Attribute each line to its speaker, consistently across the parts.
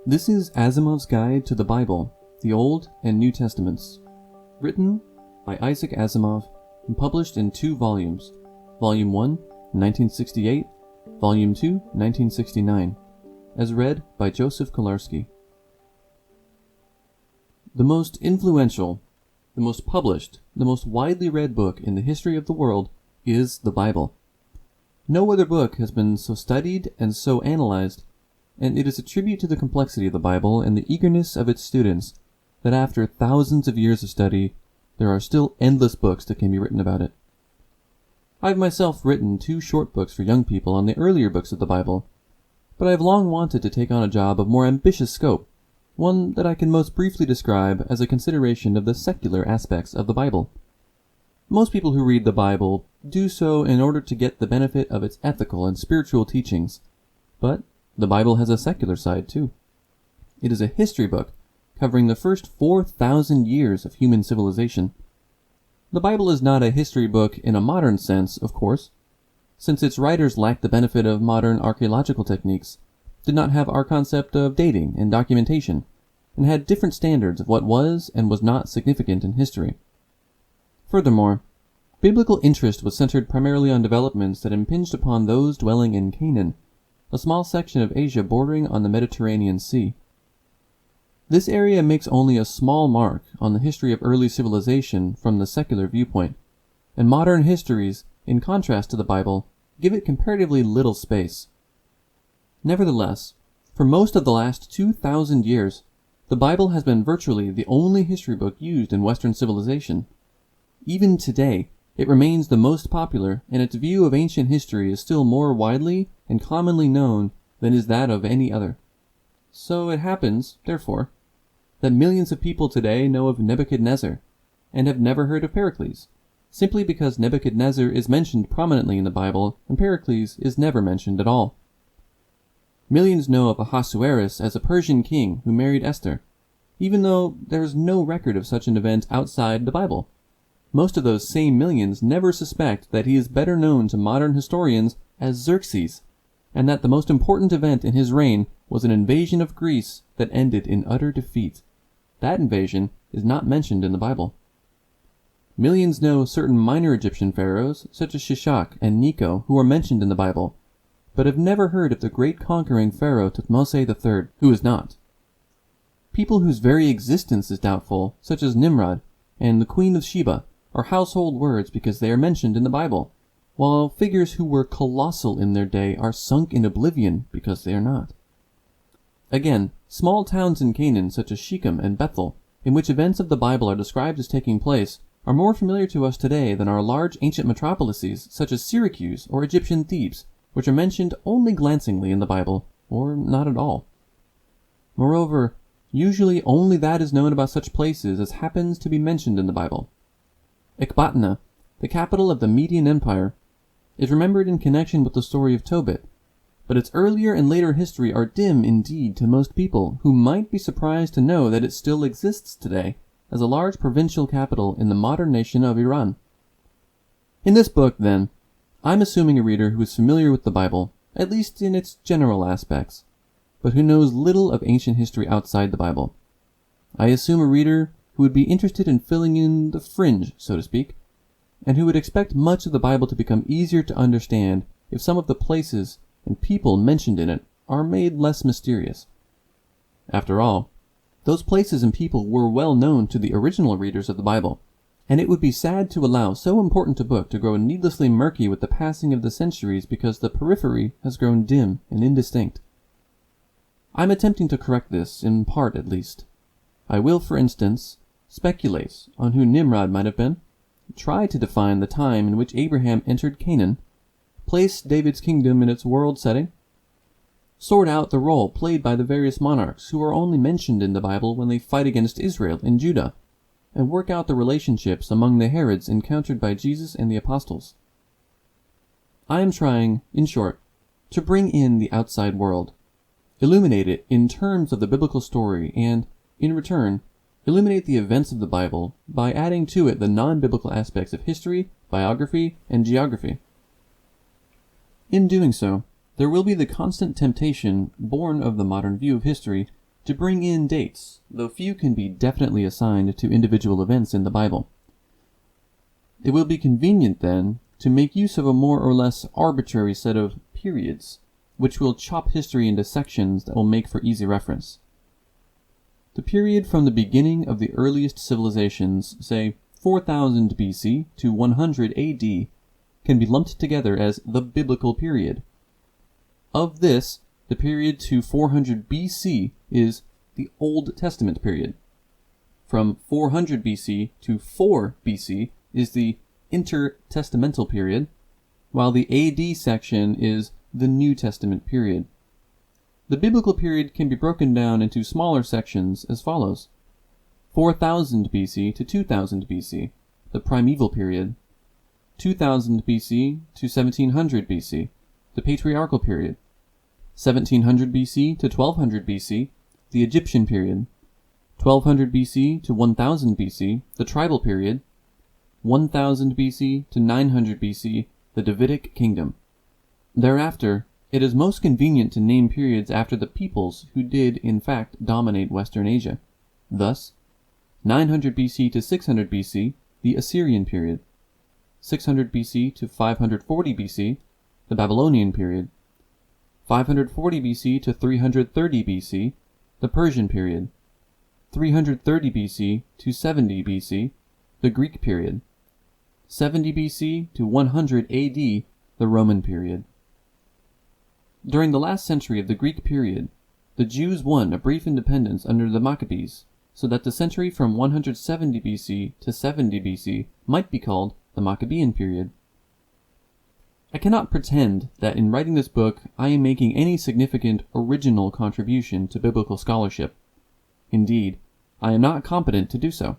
Speaker 1: This is Asimov's Guide to the Bible, the Old and New Testaments, written by Isaac Asimov and published in 2 volumes, Volume 1, 1968, Volume 2, 1969, as read by Joseph Kolarski. The most influential, the most published, the most widely read book in the history of the world is the Bible. No other book has been so studied and so analyzed, and it is a tribute to the complexity of the Bible and the eagerness of its students that after thousands of years of study, there are still endless books that can be written about it. I've myself written 2 short books for young people on the earlier books of the Bible, but I have long wanted to take on a job of more ambitious scope, one that I can most briefly describe as a consideration of the secular aspects of the Bible. Most people who read the Bible do so in order to get the benefit of its ethical and spiritual teachings, but the Bible has a secular side too. It is a history book covering the first 4,000 years of human civilization. The Bible is not a history book in a modern sense, of course, since its writers lacked the benefit of modern archaeological techniques, did not have our concept of dating and documentation, and had different standards of what was and was not significant in history. Furthermore, biblical interest was centered primarily on developments that impinged upon those dwelling in Canaan, a small section of Asia bordering on the Mediterranean Sea. This area makes only a small mark on the history of early civilization from the secular viewpoint, and modern histories, in contrast to the Bible, give it comparatively little space. Nevertheless, for most of the last 2,000 years, the Bible has been virtually the only history book used in Western civilization. Even today, it remains the most popular, and its view of ancient history is still more widely and commonly known than is that of any other. So it happens, therefore, that millions of people today know of Nebuchadnezzar, and have never heard of Pericles, simply because Nebuchadnezzar is mentioned prominently in the Bible and Pericles is never mentioned at all. Millions know of Ahasuerus as a Persian king who married Esther, even though there is no record of such an event outside the Bible. Most of those same millions never suspect that he is better known to modern historians as Xerxes, and that the most important event in his reign was an invasion of Greece that ended in utter defeat. That invasion is not mentioned in the Bible. Millions know certain minor Egyptian pharaohs, such as Shishak and Necho, who are mentioned in the Bible, but have never heard of the great conquering pharaoh Thutmose III, who is not. People whose very existence is doubtful, such as Nimrod and the Queen of Sheba, are household words because they are mentioned in the Bible, while figures who were colossal in their day are sunk in oblivion because they are not. Again, small towns in Canaan such as Shechem and Bethel, in which events of the Bible are described as taking place, are more familiar to us today than our large ancient metropolises such as Syracuse or Egyptian Thebes, which are mentioned only glancingly in the Bible, or not at all. Moreover, usually only that is known about such places as happens to be mentioned in the Bible. Ecbatana, the capital of the Median Empire, is remembered in connection with the story of Tobit, but its earlier and later history are dim indeed to most people who might be surprised to know that it still exists today as a large provincial capital in the modern nation of Iran. In this book, then, I'm assuming a reader who is familiar with the Bible, at least in its general aspects, but who knows little of ancient history outside the Bible. I assume a reader who would be interested in filling in the fringe, so to speak, and who would expect much of the Bible to become easier to understand if some of the places and people mentioned in it are made less mysterious. After all, those places and people were well known to the original readers of the Bible, and it would be sad to allow so important a book to grow needlessly murky with the passing of the centuries because the periphery has grown dim and indistinct. I'm attempting to correct this, in part at least. I will, for instance, speculate on who Nimrod might have been, try to define the time in which Abraham entered Canaan, place David's kingdom in its world setting, sort out the role played by the various monarchs who are only mentioned in the Bible when they fight against Israel and Judah, and work out the relationships among the Herods encountered by Jesus and the apostles. I am trying, in short, to bring in the outside world, illuminate it in terms of the biblical story, and, in return, illuminate the events of the Bible by adding to it the non-biblical aspects of history, biography, and geography. In doing so, there will be the constant temptation, born of the modern view of history, to bring in dates, though few can be definitely assigned to individual events in the Bible. It will be convenient, then, to make use of a more or less arbitrary set of periods, which will chop history into sections that will make for easy reference. The period from the beginning of the earliest civilizations, say 4000 BC to 100 AD, can be lumped together as the biblical period. Of this, the period to 400 BC is the Old Testament period. From 400 BC to 4 BC is the intertestamental period, while the AD section is the New Testament period. The biblical period can be broken down into smaller sections as follows: 4000 BC to 2000 BC, the primeval period; 2000 BC to 1700 BC, the patriarchal period; 1700 BC to 1200 BC, the Egyptian period; 1200 BC to 1000 BC, the tribal period; 1000 BC to 900 BC, the Davidic kingdom. Thereafter, it is most convenient to name periods after the peoples who did, in fact, dominate Western Asia. Thus, 900 BC to 600 BC, the Assyrian period; 600 BC to 540 BC, the Babylonian period; 540 BC to 330 BC, the Persian period; 330 BC to 70 BC, the Greek period; 70 BC to 100 AD, the Roman period. During the last century of the Greek period, the Jews won a brief independence under the Maccabees, so that the century from 170 BC to 70 BC might be called the Maccabean period. I cannot pretend that in writing this book I am making any significant original contribution to biblical scholarship. Indeed, I am not competent to do so.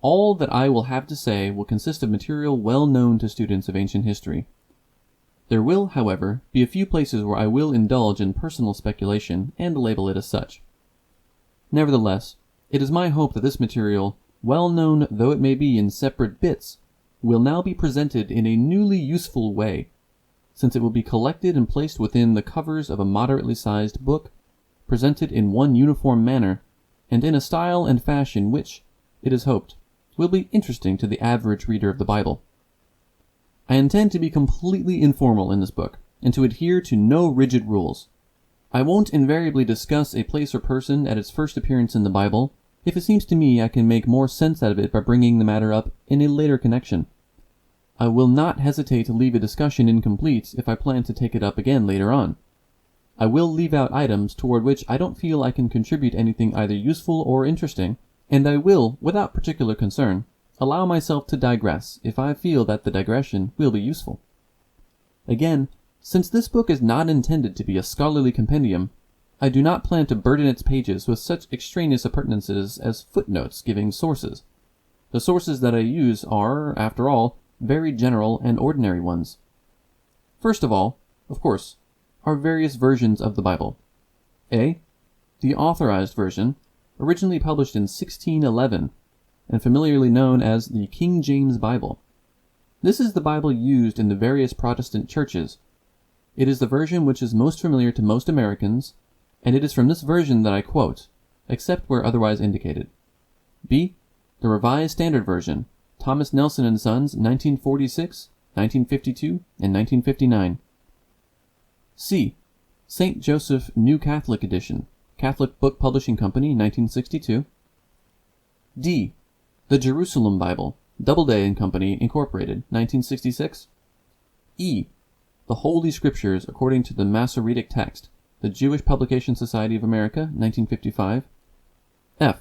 Speaker 1: All that I will have to say will consist of material well known to students of ancient history. There will, however, be a few places where I will indulge in personal speculation and label it as such. Nevertheless, it is my hope that this material, well known though it may be in separate bits, will now be presented in a newly useful way, since it will be collected and placed within the covers of a moderately sized book, presented in one uniform manner, and in a style and fashion which, it is hoped, will be interesting to the average reader of the Bible. I intend to be completely informal in this book, and to adhere to no rigid rules. I won't invariably discuss a place or person at its first appearance in the Bible, if it seems to me I can make more sense out of it by bringing the matter up in a later connection. I will not hesitate to leave a discussion incomplete if I plan to take it up again later on. I will leave out items toward which I don't feel I can contribute anything either useful or interesting, and I will, without particular concern, allow myself to digress if I feel that the digression will be useful. Again, since this book is not intended to be a scholarly compendium, I do not plan to burden its pages with such extraneous appurtenances as footnotes giving sources. The sources that I use are, after all, very general and ordinary ones. First of all, of course, are various versions of the Bible. A. The Authorized Version, originally published in 1611, and familiarly known as the King James Bible. This is the Bible used in the various Protestant churches. It is the version which is most familiar to most Americans, and it is from this version that I quote, except where otherwise indicated. B. The Revised Standard Version, Thomas Nelson and Sons, 1946, 1952, and 1959. C. St. Joseph New Catholic Edition, Catholic Book Publishing Company, 1962. D. The Jerusalem Bible, Doubleday and Company, Incorporated, 1966. E. The Holy Scriptures According to the Masoretic Text, The Jewish Publication Society of America, 1955. F.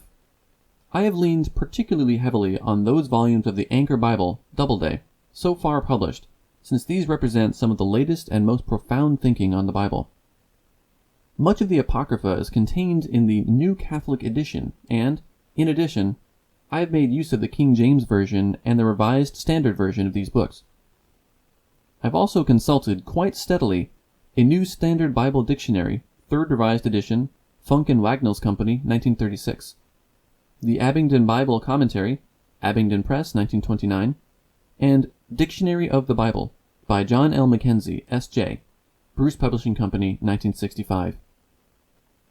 Speaker 1: I have leaned particularly heavily on those volumes of the Anchor Bible, Doubleday, so far published, since these represent some of the latest and most profound thinking on the Bible. Much of the Apocrypha is contained in the New Catholic Edition, and, in addition, I have made use of the King James Version and the Revised Standard Version of these books. I've also consulted quite steadily a New Standard Bible Dictionary, 3rd Revised Edition, Funk and Wagnalls Company, 1936. The Abingdon Bible Commentary, Abingdon Press, 1929, and Dictionary of the Bible, by John L. Mackenzie, S.J., Bruce Publishing Company, 1965.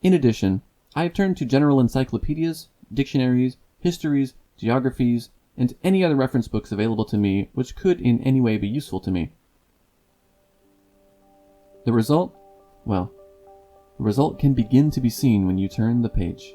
Speaker 1: In addition, I have turned to general encyclopedias, dictionaries, histories, geographies, and any other reference books available to me which could in any way be useful to me. The result? Well, the result can begin to be seen when you turn the page.